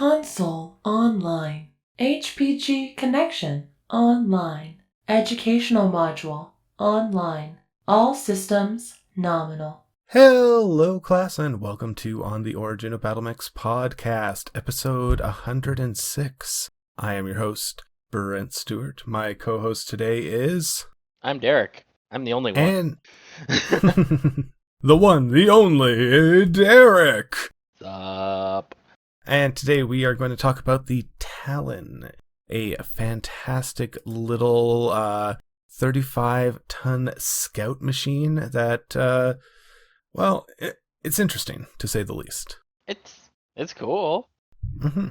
Console online. HPG connection online. Educational module online. All systems nominal. Hello, class, and welcome to On the Origin of Battlemechs podcast, episode 106. I am your host, Brent Stewart. My co-host today is... I'm Derek. I'm the only one. And... the one, the only, Derek! Sup? And today we are going to talk about the Talon, a fantastic little 35-ton scout machine that, it's interesting, to say the least. It's cool. Mm-hmm.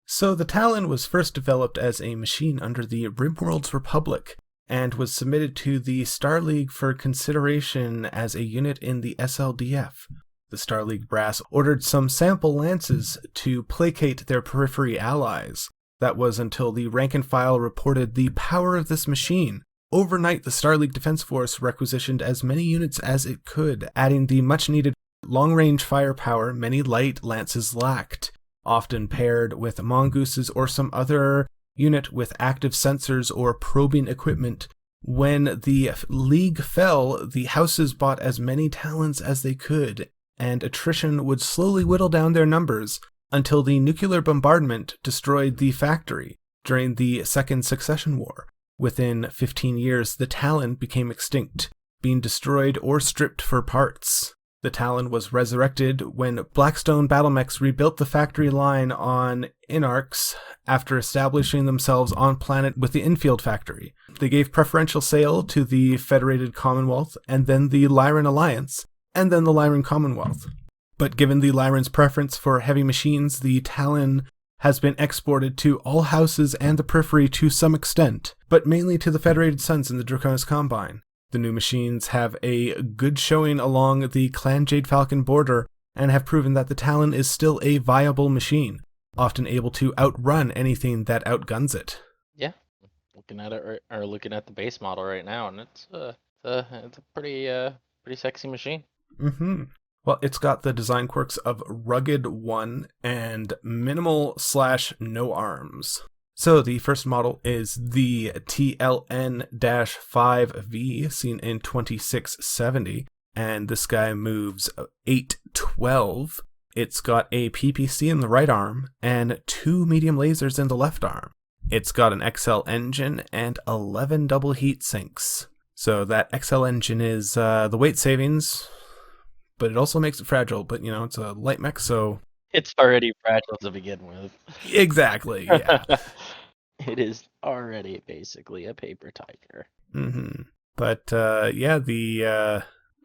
So the Talon was first developed as a machine under the Rimworld's Republic and was submitted to the Star League for consideration as a unit in the SLDF. The Star League brass ordered some sample lances to placate their periphery allies. That was until the rank and file reported the power of this machine. Overnight, the Star League Defense Force requisitioned as many units as it could, adding the much-needed long-range firepower many light lances lacked, often paired with mongooses or some other unit with active sensors or probing equipment. When the League fell, the houses bought as many Talons as they could, and attrition would slowly whittle down their numbers until the nuclear bombardment destroyed the factory during the Second Succession War. Within 15 years, the Talon became extinct, being destroyed or stripped for parts. The Talon was resurrected when Blackstone Battlemechs rebuilt the factory line on Inarx after establishing themselves on planet with the infield factory. They gave preferential sale to the Federated Commonwealth, and then the Lyran Alliance, and then the Lyran Commonwealth. But given the Lyran's preference for heavy machines, the Talon has been exported to all houses and the periphery to some extent, but mainly to the Federated Sons in the Draconis Combine. The new machines have a good showing along the Clan Jade Falcon border and have proven that the Talon is still a viable machine, often able to outrun anything that outguns it. Yeah, looking at it or looking at the base model right now, and it's a pretty sexy machine. Mm-hmm. Well, it's got the design quirks of Rugged 1 and Minimal/No Arms. So the first model is the TLN-5V, seen in 2670, and this guy moves 812. It's got a PPC in the right arm and 2 medium lasers in the left arm. It's got an XL engine and 11 double heat sinks. So that XL engine is the weight savings, but it also makes it fragile. But, it's a light mech, so... It's already fragile to begin with. Exactly, yeah. It is already basically a paper tiger. Mm-hmm. But,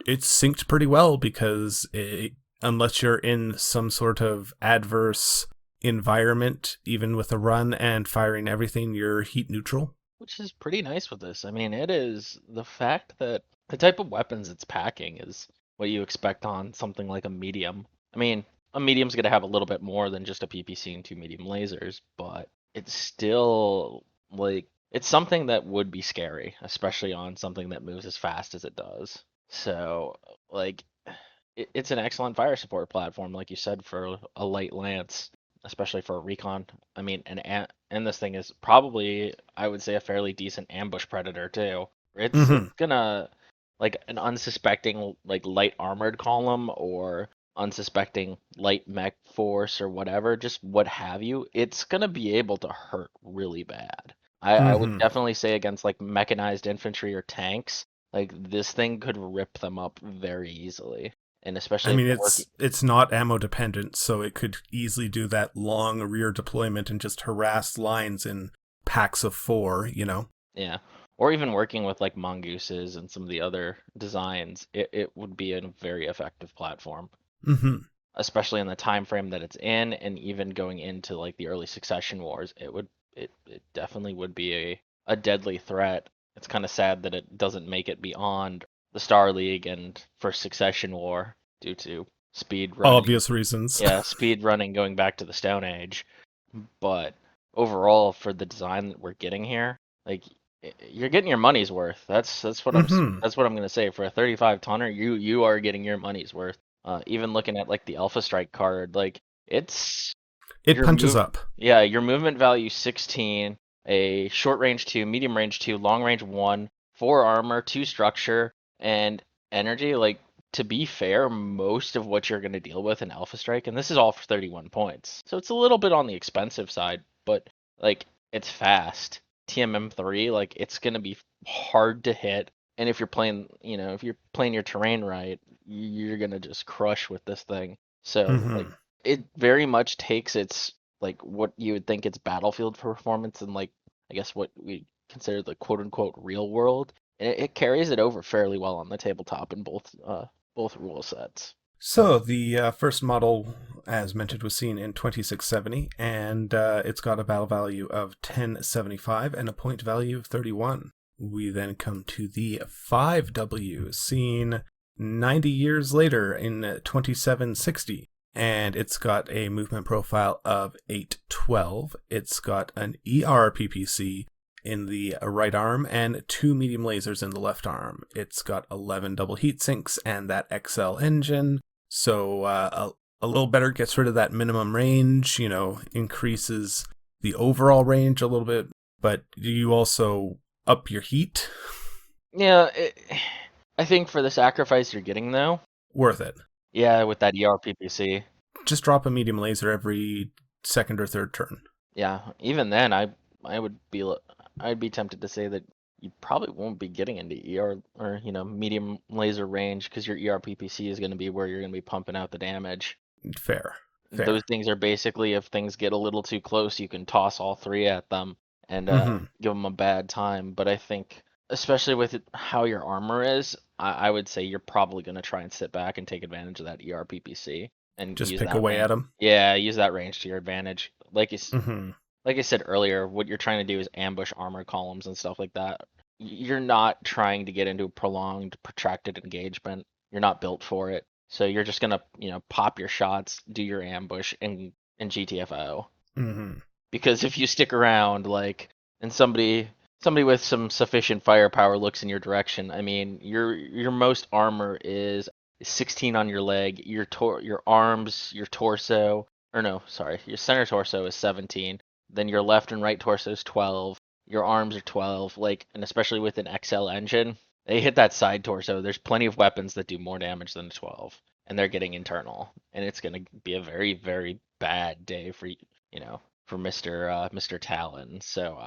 it's synced pretty well because unless you're in some sort of adverse environment, even with a run and firing everything, you're heat neutral. Which is pretty nice with this. I mean, it is the fact that the type of weapons it's packing is what you expect on something like a medium. I mean, a medium's going to have a little bit more than just a PPC and 2 medium lasers, but it's still, it's something that would be scary, especially on something that moves as fast as it does. So, it's an excellent fire support platform, like you said, for a light lance, especially for a recon. I mean, and this thing is probably, I would say, a fairly decent ambush predator, too. It's gonna, an unsuspecting, light armored column or unsuspecting light mech force or whatever, just what have you, it's gonna be able to hurt really bad. I would definitely say against mechanized infantry or tanks, this thing could rip them up very easily. And especially, I mean, it's not ammo dependent, so it could easily do that long rear deployment and just harass lines in packs of 4, Yeah, or even working with mongooses and some of the other designs, it would be a very effective platform. Mm-hmm. Especially in the time frame that it's in, and even going into the early Succession Wars, it definitely would be a deadly threat. It's kind of sad that it doesn't make it beyond the Star League and First Succession War due to speed running. Obvious reasons. Yeah, speed running going back to the Stone Age. But overall, for the design that we're getting here, you're getting your money's worth. That's what I'm gonna say. For a 35 tonner, you are getting your money's worth. Even looking at like the Alpha Strike card, like it's It your punches move. up. Yeah, your movement value 16, a short range 2, medium range 2, long range 1, 4 armor, 2 structure, and energy. Like, to be fair, most of what you're going to deal with in Alpha Strike, and this is all for 31 points. So it's a little bit on the expensive side, but like it's fast. TMM3, like it's going to be hard to hit. And if you're playing, if you're playing your terrain right, you're going to just crush with this thing. So like Mm-hmm. it very much takes its like what you would think its battlefield performance and like I guess what we consider the quote unquote real world, and it carries it over fairly well on the tabletop in both rule sets. So the first model, as mentioned, was seen in 2670, and it's got a battle value of 1075 and a point value of 31. We then come to the 5W, seen 90 years later in 2760. And it's got a movement profile of 812. It's got an ER PPC in the right arm and 2 medium lasers in the left arm. It's got 11 double heat sinks and that XL engine. So a little better, gets rid of that minimum range, increases the overall range a little bit, but you also up your heat. Yeah, I think for the sacrifice you're getting though, Worth it. yeah, with that ER PPC. Just drop a medium laser every second or third turn. Yeah, even then I'd be tempted to say that you probably won't be getting into ER or medium laser range because your ER PPC is going to be where you're going to be pumping out the damage. Fair. Those things are basically, if things get a little too close, you can toss all 3 at them and give them a bad time. But I think, especially with how your armor is, I would say you're probably going to try and sit back and take advantage of that ER PPC and Just use pick that away range. at them. Yeah, use that range to your advantage. Like Mm-hmm. I said earlier, what you're trying to do is ambush armor columns and stuff like that. You're not trying to get into a prolonged, protracted engagement. You're not built for it. So you're just gonna, pop your shots, do your ambush, and GTFO. Mm-hmm. Because if you stick around, like, and somebody with some sufficient firepower looks in your direction, I mean, your most armor is 16 on your leg, your arms, your torso, or no, sorry, your center torso is 17. Then your left and right torso is 12. Your arms are 12, like, and especially with an XL engine, they hit that side torso. There's plenty of weapons that do more damage than 12, and they're getting internal, and it's gonna be a very, very bad day for for Mr. Talon. So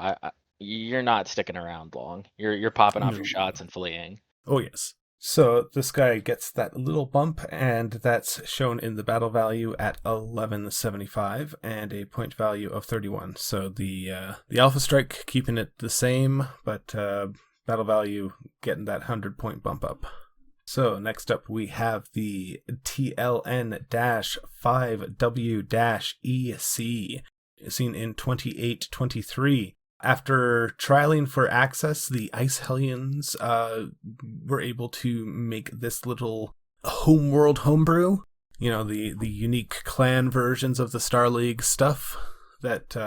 you're not sticking around long. You're popping off your shots and fleeing. Oh yes. So this guy gets that little bump, and that's shown in the battle value at 1175 and a point value of 31. So the Alpha Strike keeping it the same, but battle value getting that 100-point bump up. So next up we have the TLN-5W-EC, seen in 2823. After trialing for access, the Ice Hellions were able to make this little homeworld homebrew. The unique clan versions of the Star League stuff that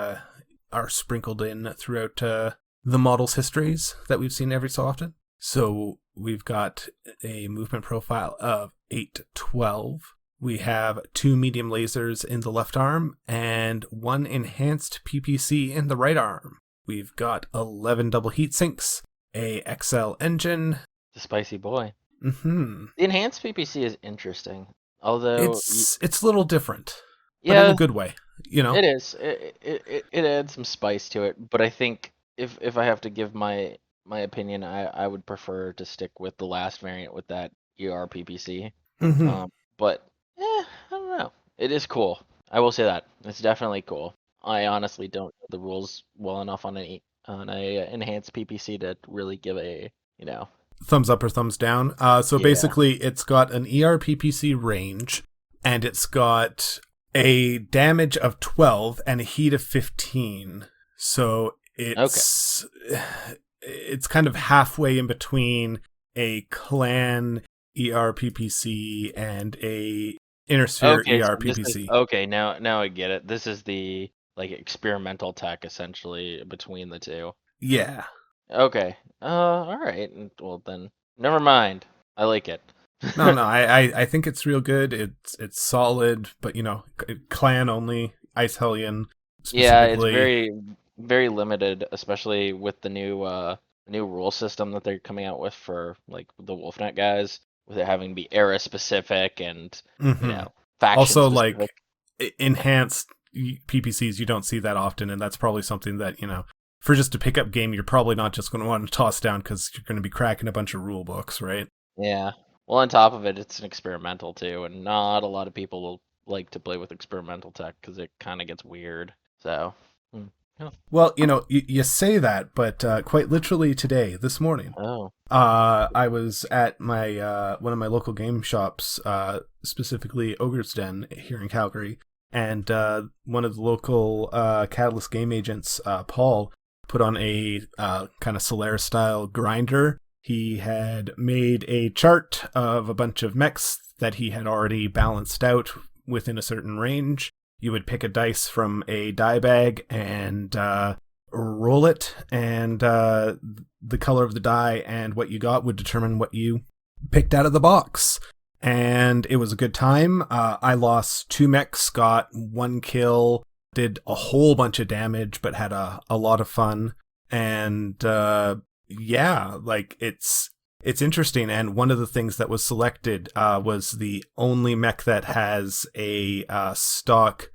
are sprinkled in throughout the model's histories that we've seen every so often. So we've got a movement profile of 812. We have 2 medium lasers in the left arm and 1 enhanced PPC in the right arm. We've got 11 double heat sinks, a XL engine. The spicy boy. Mm-hmm. The enhanced PPC is interesting, although it's a little different, but yeah, in a good way. It is. It adds some spice to it, but I think if I have to give my opinion, I would prefer to stick with the last variant with that ER PPC. Mm-hmm. But I don't know. It is cool. I will say that it's definitely cool. I honestly don't know the rules well enough on a enhanced PPC to really give a thumbs up or thumbs down. So basically, it's got an ER PPC range, and it's got a damage of 12 and a heat of 15. So it's kind of halfway in between a clan ER PPC and a Inner Sphere ER PPC. Now I get it. This is the experimental tech essentially between the two. Yeah. Okay. All right. Well then, never mind. I like it. No, I think it's real good. It's solid, but clan only, Ice Hellion Yeah, it's specifically. very limited, especially with the new rule system that they're coming out with for like the Wolfnet guys, with it having to be era specific and you Hmm. know faction Also, specific. like enhanced PPCs, you don't see that often, and that's probably something that for just a pickup game, you're probably not just going to want to toss down because you're going to be cracking a bunch of rule books, right? Yeah. Well, on top of it, it's an experimental too, and not a lot of people will like to play with experimental tech because it kind of gets weird. So, yeah. Well, you say that, but quite literally today, this morning, Oh. I was at my one of my local game shops, specifically Ogre's Den here in Calgary, and one of the local Catalyst game agents, Paul, put on a kind of Solaris style grinder. He had made a chart of a bunch of mechs that he had already balanced out within a certain range. You would pick a dice from a die bag and roll it, and the color of the die and what you got would determine what you picked out of the box. And it was a good time. I lost 2 mechs, got 1 kill, did a whole bunch of damage, but had a lot of fun. And yeah, like it's interesting. And one of the things that was selected was the only mech that has a stock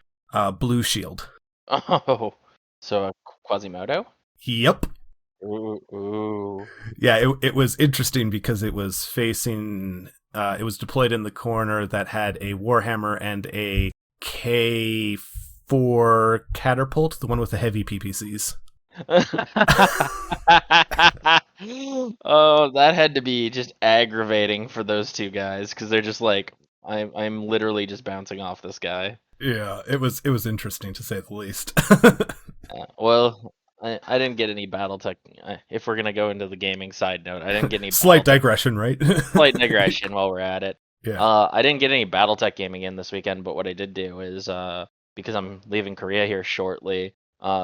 blue shield. Oh. So a Quasimodo? Yep. Ooh. Yeah, it was interesting because it was facing, it was deployed in the corner that had a Warhammer and a K4 catapult, the one with the heavy PPCs. Oh, that had to be just aggravating for those two guys because they're just like, I'm literally just bouncing off this guy. Yeah, it was interesting to say the least. Well, I didn't get any BattleTech. If we're gonna go into the gaming side note, I didn't get any Slight BattleTech. digression, right? Slight digression while we're at it. Yeah. I didn't get any BattleTech gaming in this weekend, but what I did do is because I'm leaving Korea here shortly,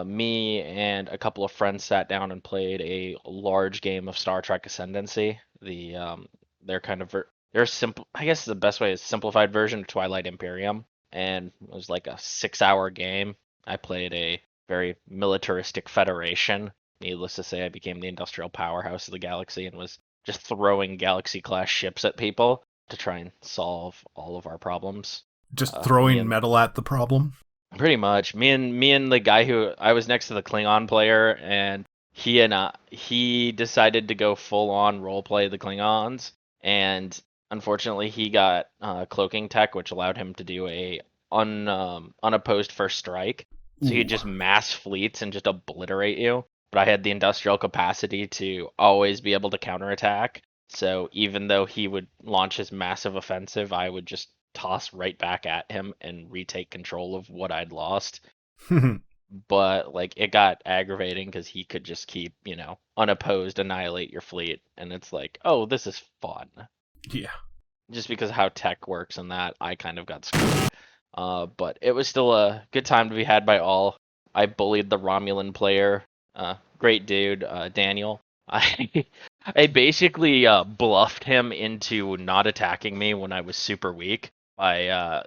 me and a couple of friends sat down and played a large game of Star Trek Ascendancy. They're kind of they're simple. I guess the best way is simplified version of Twilight Imperium, and it was like a 6-hour game. I played a very militaristic federation. Needless to say, I became the industrial powerhouse of the galaxy and was just throwing galaxy class ships at people to try and solve all of our problems. Just Me throwing and metal at the problem. Pretty much me and the guy who I was next to the Klingon player, and he decided to go full on role play the Klingons, and unfortunately he got cloaking tech, which allowed him to do a unopposed first strike. So he could Ooh. just mass fleets and just obliterate you. But I had the industrial capacity to always be able to counterattack. So even though he would launch his massive offensive, I would just toss right back at him and retake control of what I'd lost. But like it got aggravating because he could just keep, unopposed annihilate your fleet, and it's like, oh, this is fun. Yeah. Just because of how tech works and that, I kind of got screwed. But it was still a good time to be had by all. I bullied the Romulan player, great dude, Daniel. I basically bluffed him into not attacking me when I was super weak by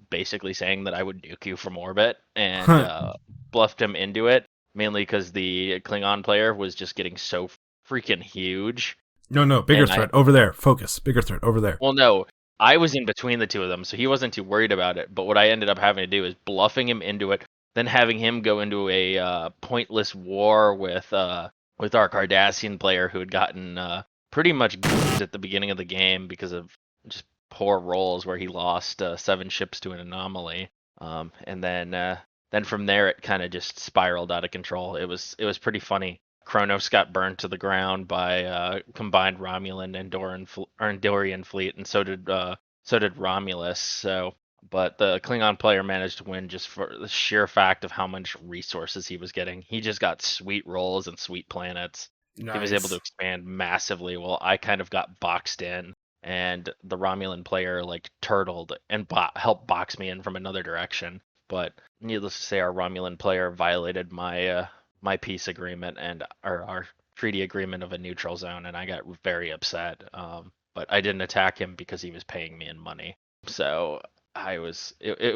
basically saying that I would nuke you from orbit, and bluffed him into it, mainly because the Klingon player was just getting so freaking huge. No, bigger And threat over there. Focus. Bigger threat over there. well, no, I was in between the two of them, so he wasn't too worried about it. But what I ended up having to do is bluffing him into it, then having him go into a pointless war with our Cardassian player who had gotten pretty much goofed at the beginning of the game because of just poor rolls where he lost 7 ships to an anomaly. And then from there it kind of just spiraled out of control. It was pretty funny. Kronos got burned to the ground by combined Romulan and Andorian fleet, and so did Romulus. So, but the Klingon player managed to win just for the sheer fact of how much resources he was getting. He just got sweet rolls and sweet planets. He was able to Nice. expand massively, while I kind of got boxed in, and the Romulan player like turtled and helped box me in from another direction. But needless to say, our Romulan player violated my peace agreement and our treaty agreement of a neutral zone, and I got very upset. but I didn't attack him because he was paying me in money. So it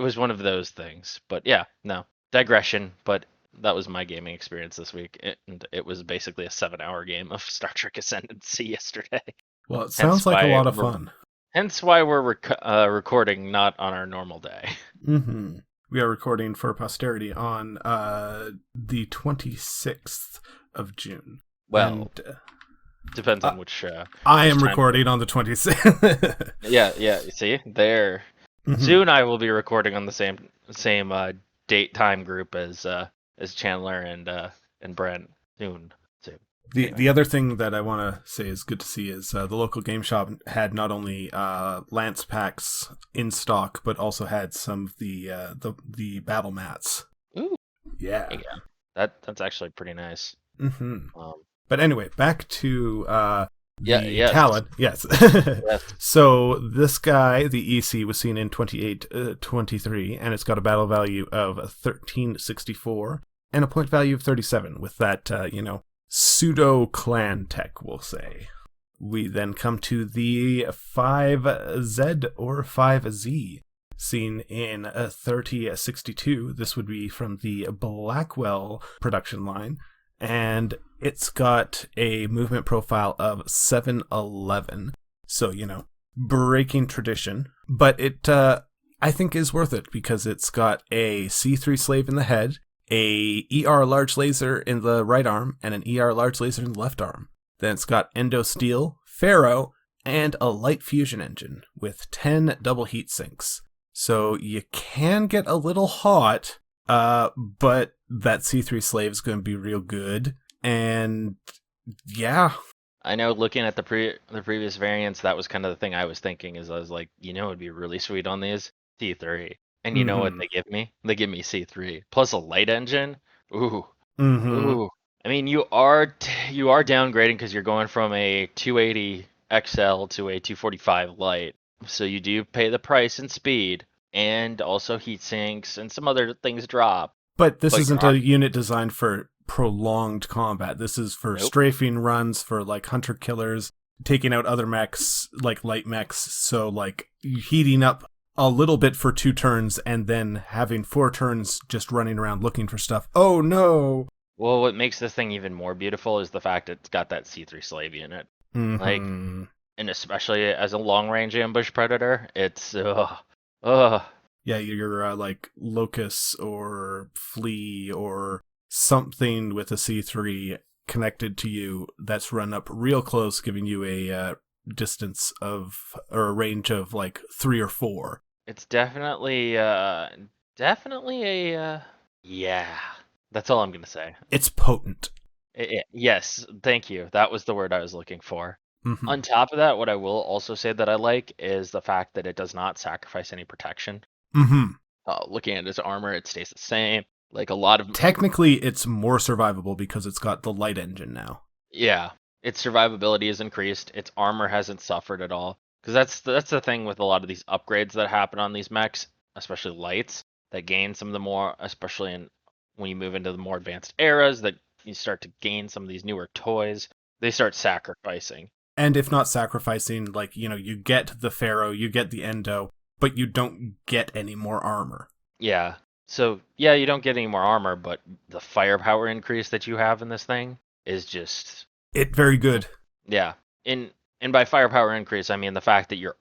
was one of those things. But yeah, no, digression, but that was my gaming experience this week. And it was basically a 7-hour game of Star Trek Ascendancy yesterday. Well, it Hence sounds like a why lot of fun. Hence why we're recording not on our normal day. Mm-hmm. We are recording for posterity on the 26th of June. Well, and, depends on which. I which am time. recording on the 26th. Yeah. You see, there. Mhm. Soon I will be recording on the same date time group as Chandler and Brent. Soon. The other thing that I want to say is good to see is the local game shop had not only Lance packs in stock, but also had some of the battle mats. Ooh. Yeah. That's actually pretty nice. Mm-hmm. But anyway, back to yes. Talon. Yes. Yes. So this guy, the EC, was seen in 2823, and it's got a battle value of 1364 and a point value of 37 with that, pseudo clan tech, we'll say. We then come to the 5Z or 5Z, seen in 3062. This would be from the Blackwell production line, and it's got a movement profile of 711. So, breaking tradition, but it, I think, is worth it because it's got a C3 slave in the head, a ER large laser in the right arm, and an ER large laser in the left arm. Then it's got endo steel, ferro, and a light fusion engine with 10 double heat sinks. So you can get a little hot, but that C3 slave is going to be real good. And yeah. I know, looking at the previous variants, that was kind of the thing I was thinking. Is I was like, it'd be really sweet on these C3. And you know what they give me? They give me C3 plus a light engine. Ooh, ooh. I mean, you are downgrading because you're going from a 280 XL to a 245 light. So you do pay the price and speed, and also heat sinks and some other things drop. But this isn't a unit designed for prolonged combat. This is for strafing runs, for like hunter killers, taking out other mechs, like light mechs. So like heating up a little bit for 2 turns and then having 4 turns just running around looking for stuff. Oh no! Well, what makes this thing even more beautiful is the fact it's got that C3 slave unit. Mm-hmm. Like, and especially as a long-range ambush predator, it's Yeah, you're like Locust or Flea or something with a C3 connected to you that's run up real close, giving you a distance of, or a range of like 3 or 4. It's definitely a yeah. That's all I'm gonna say. It's potent. Yes, thank you. That was the word I was looking for. Mm-hmm. On top of that, what I will also say that I like is the fact that it does not sacrifice any protection. Mm-hmm. Looking at his armor, it stays the same. Like a lot of technically, it's more survivable because it's got the light engine now. Yeah, its survivability is increased. Its armor hasn't suffered at all. Because that's the thing with a lot of these upgrades that happen on these mechs, especially lights, that gain some of the more, especially when you move into the more advanced eras, that you start to gain some of these newer toys, they start sacrificing. And if not sacrificing, like, you get the Pharaoh, you get the Endo, but you don't get any more armor. Yeah. So, yeah, you don't get any more armor, but the firepower increase that you have in this thing is just... It very good. Yeah. And by firepower increase, I mean the fact that you're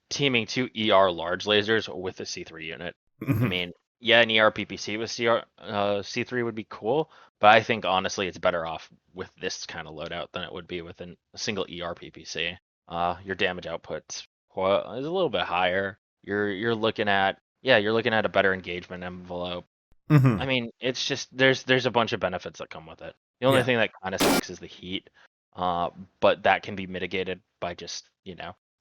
teaming 2 ER large lasers with a C3 unit. Mm-hmm. I mean, yeah, an ER PPC with C3 would be cool, but I think honestly it's better off with this kind of loadout than it would be with a single ER PPC. Your damage output's is a little bit higher. You're looking at a better engagement envelope. Mm-hmm. I mean, it's just there's a bunch of benefits that come with it. The only thing that kind of sucks is the heat. But that can be mitigated by just,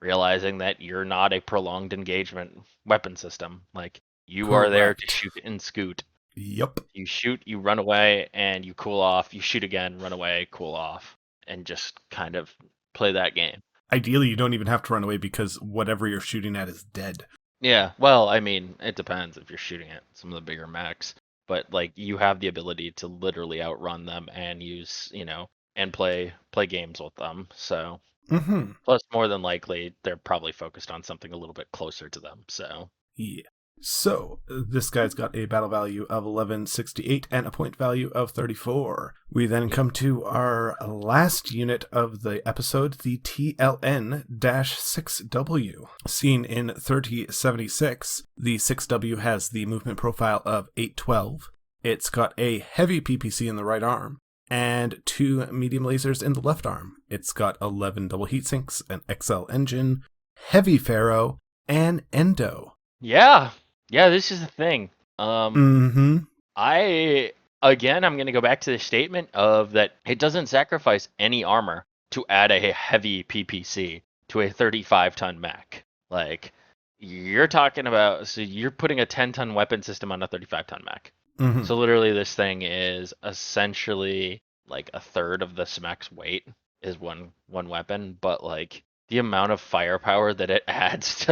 realizing that you're not a prolonged engagement weapon system. Like, you are there to shoot and scoot. Yep. You shoot, you run away, and you cool off. You shoot again, run away, cool off, and just kind of play that game. Ideally, you don't even have to run away because whatever you're shooting at is dead. Yeah, well, I mean, it depends if you're shooting at some of the bigger mechs. But, like, you have the ability to literally outrun them and use, and play games with them. So Mm-hmm. Plus, more than likely, they're probably focused on something a little bit closer to them. So Yeah. So, this guy's got a battle value of 1168 and a point value of 34. We then come to our last unit of the episode, the TLN-6W. Seen in 3076, the 6W has the movement profile of 812. It's got a heavy PPC in the right arm and 2 medium lasers in the left arm. It's got 11 double heat sinks, an XL engine, heavy ferro, and endo. yeah, this is the thing. Mm-hmm. I'm going to go back to the statement of that it doesn't sacrifice any armor to add a heavy PPC to a 35-ton mech. Like, you're talking about, so you're putting a 10-ton weapon system on a 35-ton mech. Mm-hmm. So literally this thing is essentially like a third of the mech's weight is one weapon, but like the amount of firepower that it adds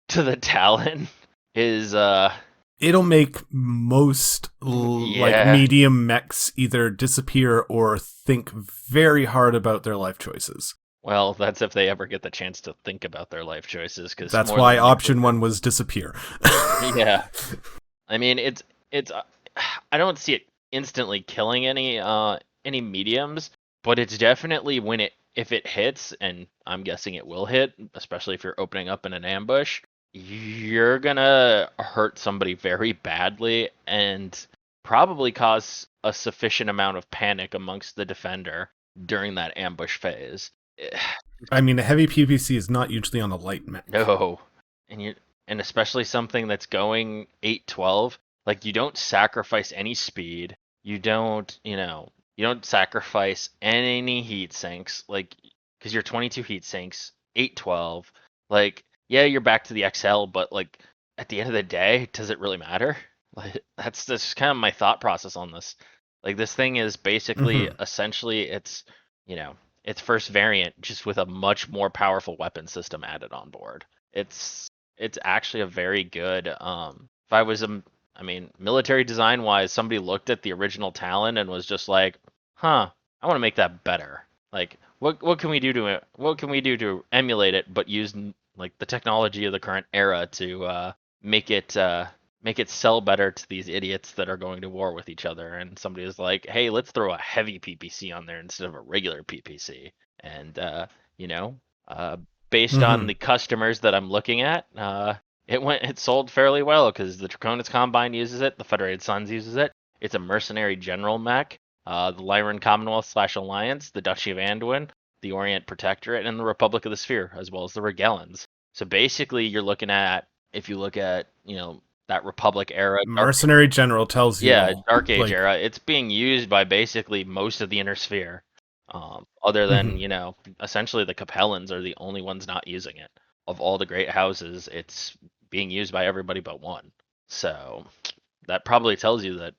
to the Talon is It'll make most like medium mechs either disappear or think very hard about their life choices. Well, that's if they ever get the chance to think about their life choices, because that's why option 1 was disappear. Yeah, I mean it's I don't see it instantly killing any mediums, but it's definitely if it hits, and I'm guessing it will hit, especially if you're opening up in an ambush, you're gonna hurt somebody very badly and probably cause a sufficient amount of panic amongst the defender during that ambush phase. I mean, a heavy PPC is not usually on a light mech. No, and especially something that's going 812. Like, you don't sacrifice any speed. You don't sacrifice any heat sinks. Like, because you're 22 heat sinks, 812. Like, yeah, you're back to the XL, but like at the end of the day, does it really matter? Like, that's kind of my thought process on this. Like, this thing is basically essentially it's first variant just with a much more powerful weapon system added on board. It's actually a very good if I was military design wise, somebody looked at the original Talon and was just like, I want to make that better. Like, what can we do to emulate it, but use like the technology of the current era to make it sell better to these idiots that are going to war with each other? And somebody was like, hey, let's throw a heavy PPC on there instead of a regular PPC. And based on the customers that I'm looking at, it sold fairly well because the Draconis Combine uses it, the Federated Suns uses it. It's a mercenary general mech. The Lyran Commonwealth / Alliance, the Duchy of Anduin, the Orient Protectorate, and the Republic of the Sphere, as well as the Regellans. So basically, you're looking at, if you look at, that Republic era. Mercenary General tells you. Yeah, Dark Age era. It's being used by basically most of the Inner Sphere. Other than, essentially the Capellans are the only ones not using it. Of all the great houses, it's being used by everybody but one. So that probably tells you that,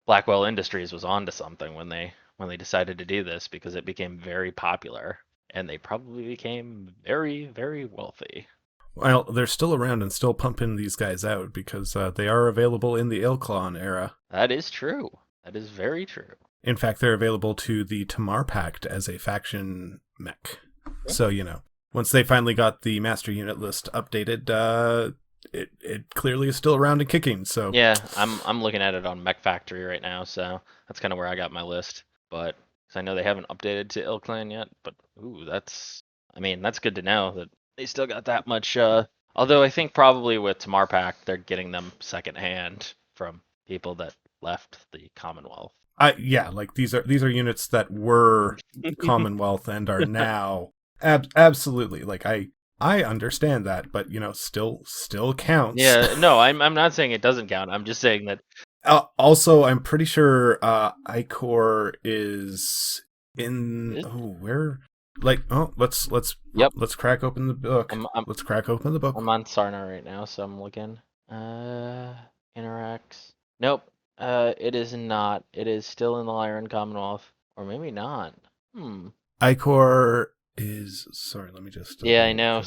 Blackwell Industries was onto something when they decided to do this, because it became very popular and they probably became very, very wealthy. Well, they're still around and still pumping these guys out because they are available in the Ilklon era. That is true. That is very true. In fact, they're available to the Tamar Pact as a faction mech. Okay. So, once they finally got the master unit list updated, it clearly is still around and kicking. So yeah, I'm looking at it on Mech Factory right now, so that's kind of where I got my list. But cause I know they haven't updated to Ilklan yet, but that's good to know that they still got that much. Although I think probably with Tamar Pact, they're getting them secondhand from people that left the Commonwealth. Yeah, like these are units that were Commonwealth and are now absolutely, like I understand that, but still counts. Yeah, no, I'm not saying it doesn't count. I'm just saying that. Also, I'm pretty sure Icor is in. Where? Like, let's crack open the book. Let's crack open the book. I'm on Sarna right now, so I'm looking. Interacts. Nope. It is not. It is still in the Lyran Commonwealth, or maybe not. Icor is. Sorry, let me just. Yeah, I know.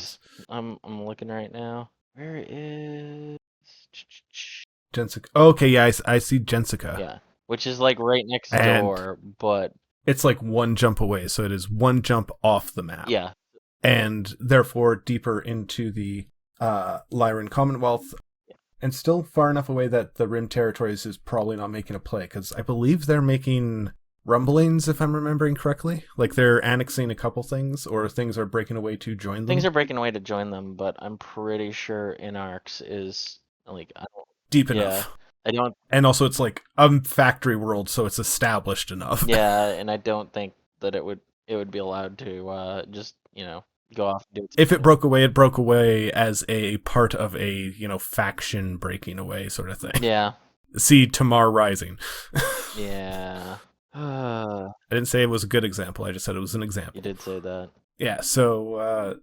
I'm looking right now. Where is Jensica? Okay, yeah, I see Jensica. Yeah, which is like right next door, but it's like one jump away, so it is one jump off the map. Yeah, and therefore deeper into the Lyran Commonwealth, and still far enough away that the Rim Territories is probably not making a play, because I believe they're making rumblings, if I'm remembering correctly. Like, they're annexing a couple things, or things are breaking away to join them. Things are breaking away to join them, but I'm pretty sure Inarx is, like, I don't... Deep enough. I don't... And also, it's like a factory world, so it's established enough. Yeah, and I don't think that it would be allowed to just, go off and do it. If it broke away as a part of a, faction breaking away sort of thing. Yeah. See Tamar Rising. Yeah. I didn't say it was a good example. I just said it was an example. You did say that. Yeah, so,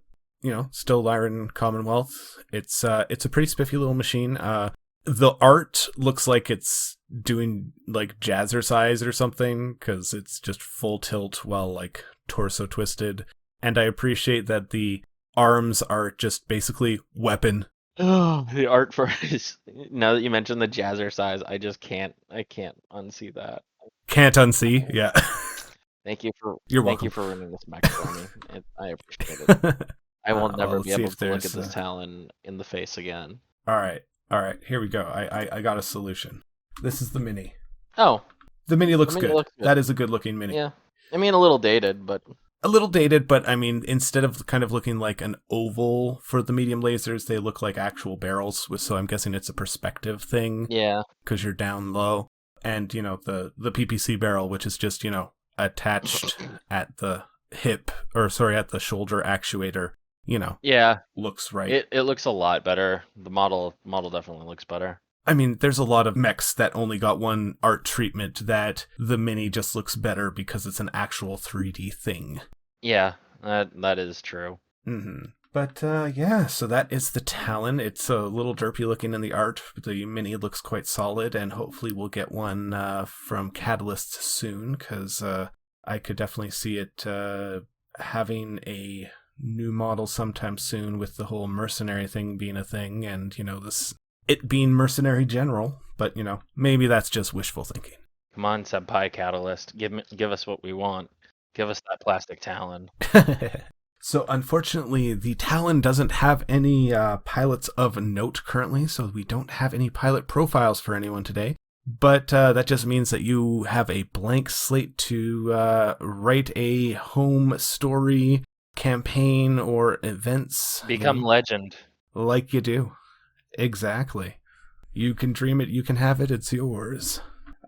still Lyran Commonwealth. It's a pretty spiffy little machine. The art looks like it's doing, like, jazzercise or something, because it's just full tilt while, like, torso twisted. And I appreciate that the arms are just basically weapon. Oh, the art for now that you mentioned the jazzercise, I can't unsee that. Can't unsee, yeah. Thank you for welcome. you for running this back for me. I appreciate it. I will never be able to look at this Talon in the face again. All right, here we go. I got a solution. This is the Mini. Oh. The Mini looks good. That is a good looking Mini. Yeah. I mean, a little dated, but... I mean, instead of kind of looking like an oval for the medium lasers, they look like actual barrels, so I'm guessing it's a perspective thing. Yeah. Because you're down low. And, the PPC barrel, which is just, attached at the hip, at the shoulder actuator, Yeah. Looks right. It looks a lot better. The model definitely looks better. I mean, there's a lot of mechs that only got one art treatment that the Mini just looks better because it's an actual 3D thing. Yeah, that is true. Mm-hmm. But, so that is the Talon. It's a little derpy looking in the art. The Mini looks quite solid, and hopefully we'll get one from Catalyst soon, because I could definitely see it having a new model sometime soon, with the whole mercenary thing being a thing, and, it being mercenary general, but, maybe that's just wishful thinking. Come on, Senpai Catalyst. Give us what we want. Give us that plastic Talon. So, unfortunately, the Talon doesn't have any pilots of note currently, so we don't have any pilot profiles for anyone today. But that just means that you have a blank slate to write a home story, campaign, or events. Become legend. Like you do. Exactly. You can dream it, you can have it, it's yours.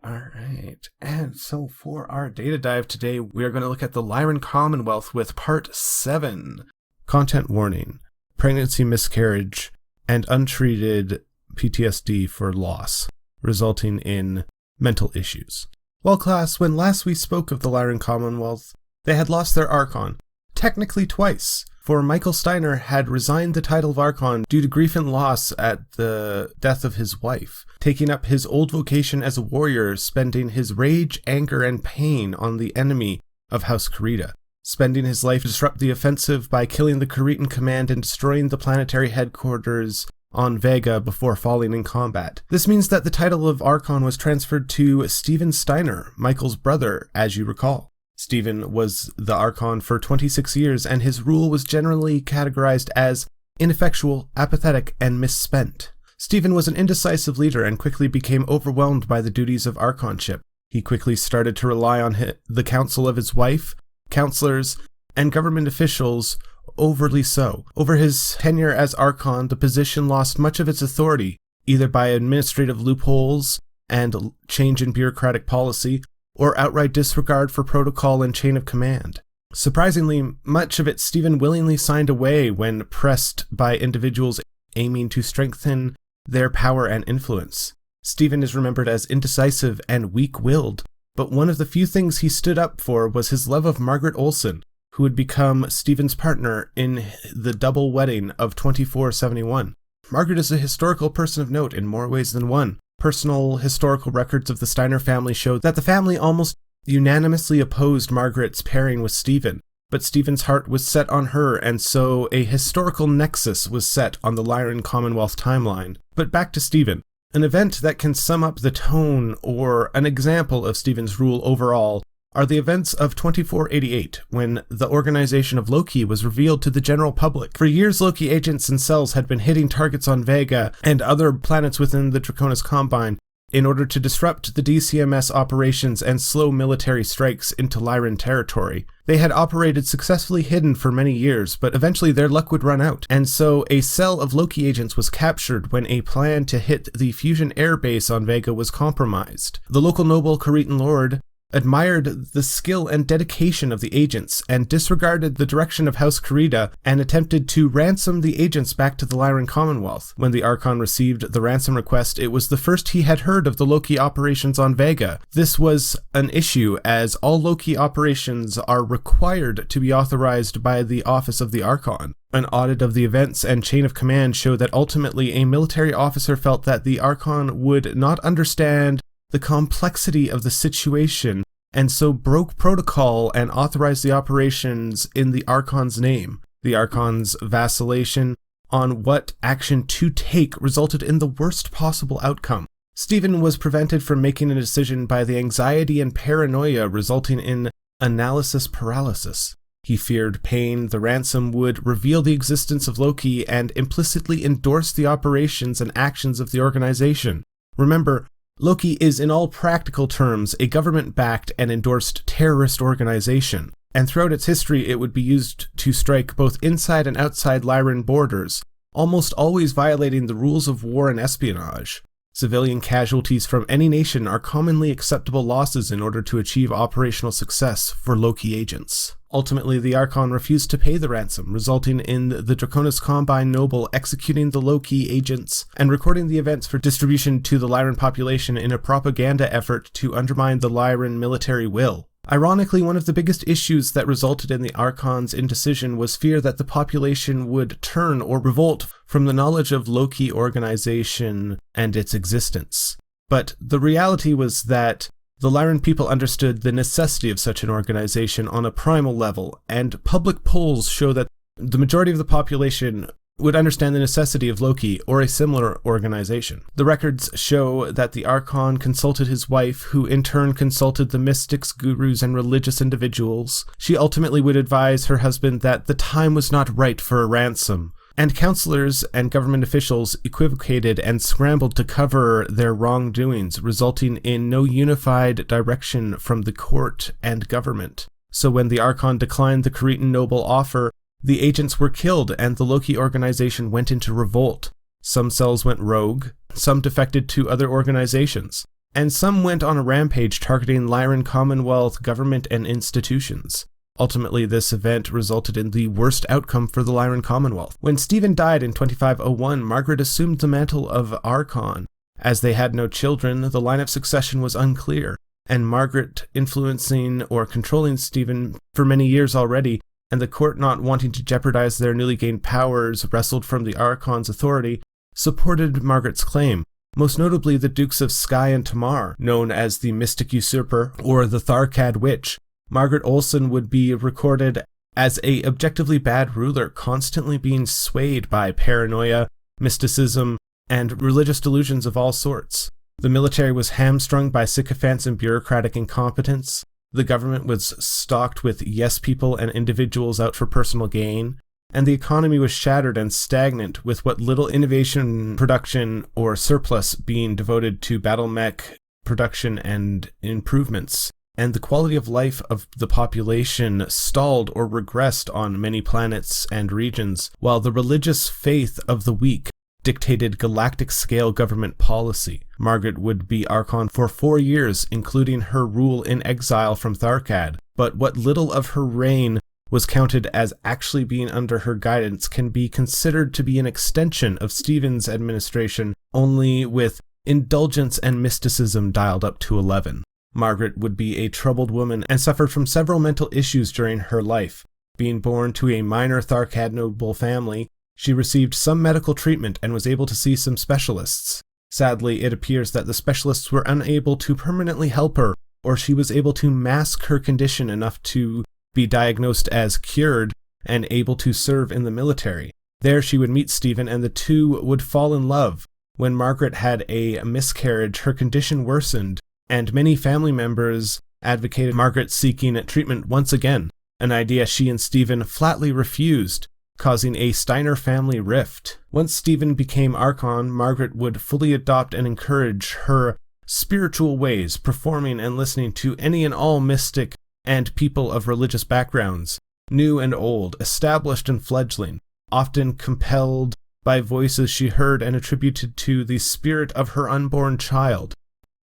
Alright, and so for our data dive today, we are going to look at the Lyran Commonwealth with Part 7. Content warning, pregnancy miscarriage, and untreated PTSD for loss, resulting in mental issues. Well, class, when last we spoke of the Lyran Commonwealth, they had lost their Archon, technically twice. For Michael Steiner had resigned the title of Archon due to grief and loss at the death of his wife, taking up his old vocation as a warrior, spending his rage, anger, and pain on the enemy of House Karita, spending his life to disrupt the offensive by killing the Karitan command and destroying the planetary headquarters on Vega before falling in combat. This means that the title of Archon was transferred to Steven Steiner, Michael's brother, as you recall. Steven was the Archon for 26 years, and his rule was generally categorized as ineffectual, apathetic, and misspent. Steven was an indecisive leader and quickly became overwhelmed by the duties of Archonship. He quickly started to rely on the counsel of his wife, counselors, and government officials, overly so. Over his tenure as Archon, the position lost much of its authority, either by administrative loopholes and change in bureaucratic policy, or outright disregard for protocol and chain of command. Surprisingly, much of it Steven willingly signed away when pressed by individuals aiming to strengthen their power and influence. Steven is remembered as indecisive and weak-willed, but one of the few things he stood up for was his love of Margaret Olsen, who would become Steven's partner in the double wedding of 2471. Margaret is a historical person of note in more ways than one. Personal historical records of the Steiner family show that the family almost unanimously opposed Margaret's pairing with Steven, but Steven's heart was set on her, and so a historical nexus was set on the Lyran Commonwealth timeline. But back to Steven. An event that can sum up the tone or an example of Steven's rule overall are the events of 2488, when the organization of Loki was revealed to the general public. For years, Loki agents and cells had been hitting targets on Vega and other planets within the Draconis Combine in order to disrupt the DCMS operations and slow military strikes into Lyran territory. They had operated successfully hidden for many years, but eventually their luck would run out, and so a cell of Loki agents was captured when a plan to hit the Fusion Air Base on Vega was compromised. The local noble Kharitan Lord admired the skill and dedication of the agents and disregarded the direction of House Kharida and attempted to ransom the agents back to the Lyran Commonwealth. When the Archon received the ransom request, it was the first he had heard of the Loki operations on Vega. This was an issue, as all Loki operations are required to be authorized by the Office of the Archon. An audit of the events and chain of command showed that ultimately a military officer felt that the Archon would not understand the complexity of the situation, and so broke protocol and authorized the operations in the Archon's name. The Archon's vacillation on what action to take resulted in the worst possible outcome. Stephen was prevented from making a decision by the anxiety and paranoia resulting in analysis paralysis. He feared paying the ransom would reveal the existence of Loki and implicitly endorse the operations and actions of the organization. Remember, Loki is in all practical terms a government-backed and endorsed terrorist organization, and throughout its history it would be used to strike both inside and outside Lyran borders, almost always violating the rules of war and espionage. Civilian casualties from any nation are commonly acceptable losses in order to achieve operational success for Loki agents. Ultimately, the Archon refused to pay the ransom, resulting in the Draconis Combine noble executing the Loki agents and recording the events for distribution to the Lyran population in a propaganda effort to undermine the Lyran military will. Ironically, one of the biggest issues that resulted in the Archon's indecision was fear that the population would turn or revolt from the knowledge of Loki organization and its existence. But the reality was that the Lyran people understood the necessity of such an organization on a primal level, and public polls show that the majority of the population would understand the necessity of Loki or a similar organization. The records show that the Archon consulted his wife, who in turn consulted the mystics, gurus, and religious individuals. She ultimately would advise her husband that the time was not right for a ransom, and counselors and government officials equivocated and scrambled to cover their wrongdoings, resulting in no unified direction from the court and government. So when the Archon declined the Kharitan noble offer, the agents were killed and the Loki organization went into revolt. Some cells went rogue, some defected to other organizations, and some went on a rampage targeting Lyran Commonwealth government and institutions. Ultimately, this event resulted in the worst outcome for the Lyran Commonwealth. When Stephen died in 2501, Margaret assumed the mantle of Archon. As they had no children, the line of succession was unclear, and Margaret influencing or controlling Stephen for many years already, and the court not wanting to jeopardize their newly gained powers wrestled from the Archon's authority, supported Margaret's claim. Most notably the Dukes of Skye and Tamar, known as the Mystic Usurper or the Tharkad Witch. Margaret Olsen would be recorded as a objectively bad ruler, constantly being swayed by paranoia, mysticism, and religious delusions of all sorts. The military was hamstrung by sycophants and bureaucratic incompetence. The government was stocked with yes people and individuals out for personal gain, and the economy was shattered and stagnant, with what little innovation, production, or surplus being devoted to battle mech production and improvements. And the quality of life of the population stalled or regressed on many planets and regions, while the religious faith of the weak dictated galactic-scale government policy. Margaret would be Archon for 4 years, including her rule in exile from Tharkad, but what little of her reign was counted as actually being under her guidance can be considered to be an extension of Stephen's administration, only with indulgence and mysticism dialed up to 11. Margaret would be a troubled woman and suffered from several mental issues during her life. Being born to a minor Tharkad noble family, she received some medical treatment and was able to see some specialists. Sadly, it appears that the specialists were unable to permanently help her, or she was able to mask her condition enough to be diagnosed as cured and able to serve in the military. There she would meet Stephen and the two would fall in love. When Margaret had a miscarriage, her condition worsened, and many family members advocated Margaret seeking treatment once again, an idea she and Stephen flatly refused, causing a Steiner family rift. Once Stephen became Archon, Margaret would fully adopt and encourage her spiritual ways, performing and listening to any and all mystic and people of religious backgrounds, new and old, established and fledgling, often compelled by voices she heard and attributed to the spirit of her unborn child.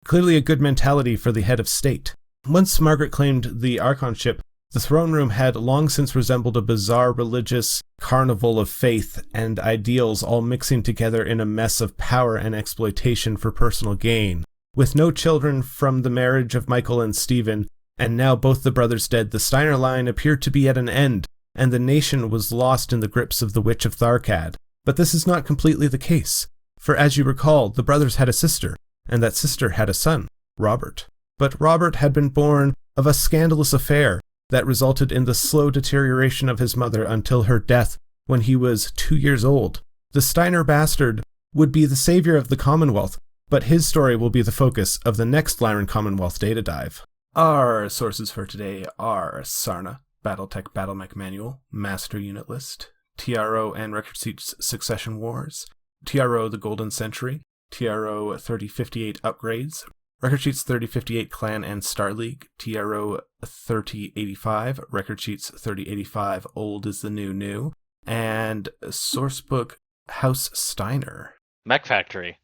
Clearly a good mentality for the head of state. Once Margaret claimed the Archonship, the throne room had long since resembled a bizarre religious carnival of faith and ideals all mixing together in a mess of power and exploitation for personal gain. With no children from the marriage of Michael and Stephen, and now both the brothers dead, the Steiner line appeared to be at an end, and the nation was lost in the grips of the Witch of Tharkad. But this is not completely the case, for as you recall, the brothers had a sister, and that sister had a son, Robert. But Robert had been born of a scandalous affair that resulted in the slow deterioration of his mother until her death when he was 2 years old. The Steiner bastard would be the savior of the Commonwealth, but his story will be the focus of the next Lyran Commonwealth data dive. Our sources for today are Sarna, Battletech Battlemech Manual, Master Unit List, TRO and Record Seats Succession Wars, TRO The Golden Century, TRO 3058 Upgrades, Record Sheets 3058 Clan and Star League, TRO 3085, Record Sheets 3085 Old is the New, and Sourcebook House Steiner. Mech Factory.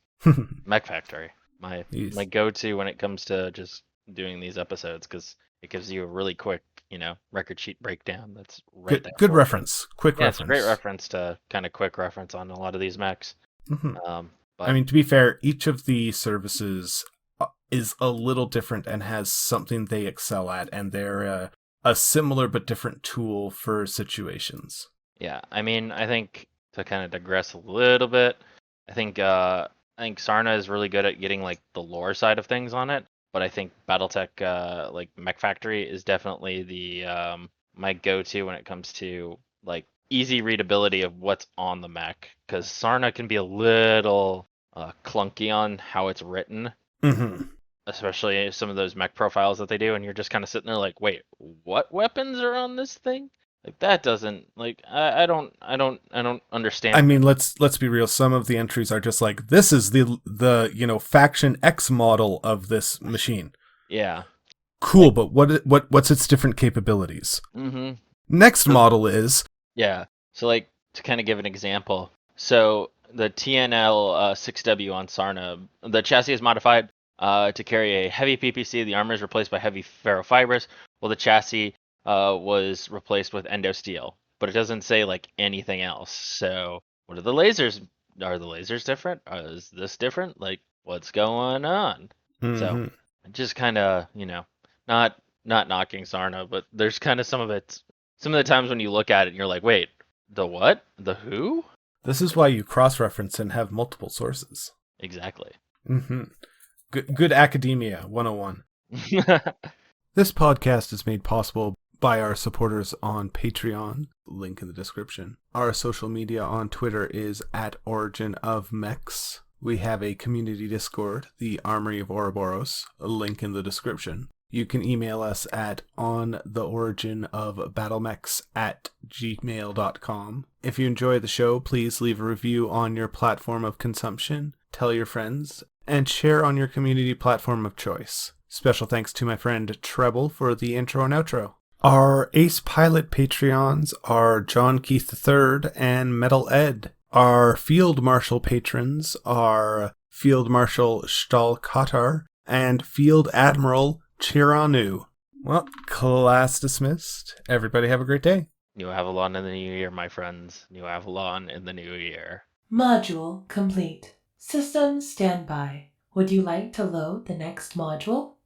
Mech Factory. My go-to when it comes to just doing these episodes, because it gives you a really quick, record sheet breakdown. That's right there. Good reference. Quick reference. It's a great reference to kind of quick reference on a lot of these mechs. Mm-hmm. But, to be fair, each of the services is a little different and has something they excel at, and they're a similar but different tool for situations. Yeah, I think to kind of digress a little bit, I think Sarna is really good at getting like the lore side of things on it, but I think BattleTech like Mech Factory is definitely the my go-to when it comes to like easy readability of what's on the mech, because Sarna can be a little clunky on how it's written. Mm-hmm. Especially some of those mech profiles that they do, and you're just kind of sitting there like, wait, what weapons are on this thing? Like that doesn't like I don't understand. Let's be real. Some of the entries are just like, this is the faction X model of this machine. Yeah. Cool, but what's its different capabilities? Mm-hmm. Next model is. Yeah. So like to kind of give an example, so the TNL 6W on Sarna, the chassis is modified to carry a heavy PPC. The armor is replaced by heavy ferrofibers, while the chassis was replaced with endosteel. But it doesn't say like anything else. So what are the lasers? Are the lasers different? Is this different? Like what's going on? Mm-hmm. So just kind of not knocking Sarna, but there's kind of some of the times when you look at it and you're like, wait, the what? The who? This is why you cross-reference and have multiple sources. Exactly. Mm-hmm. Good academia 101. This podcast is made possible by our supporters on Patreon, link in the description. Our social media on Twitter is @OriginOfMechs. We have a community Discord, the Armory of Ouroboros, a link in the description. You can email us at ontheoriginofbattlemechs@gmail.com. If you enjoy the show, please leave a review on your platform of consumption, tell your friends, and share on your community platform of choice. Special thanks to my friend Treble for the intro and outro. Our Ace Pilot Patreons are John Keith III and Metal Ed. Our Field Marshal patrons are Field Marshal Stahlkater and Field Admiral Chiraneau. Well, class dismissed. Everybody have a great day. New Avalon in the new year, my friends. New Avalon in the new year. Module complete. Systems standby. Would you like to load the next module?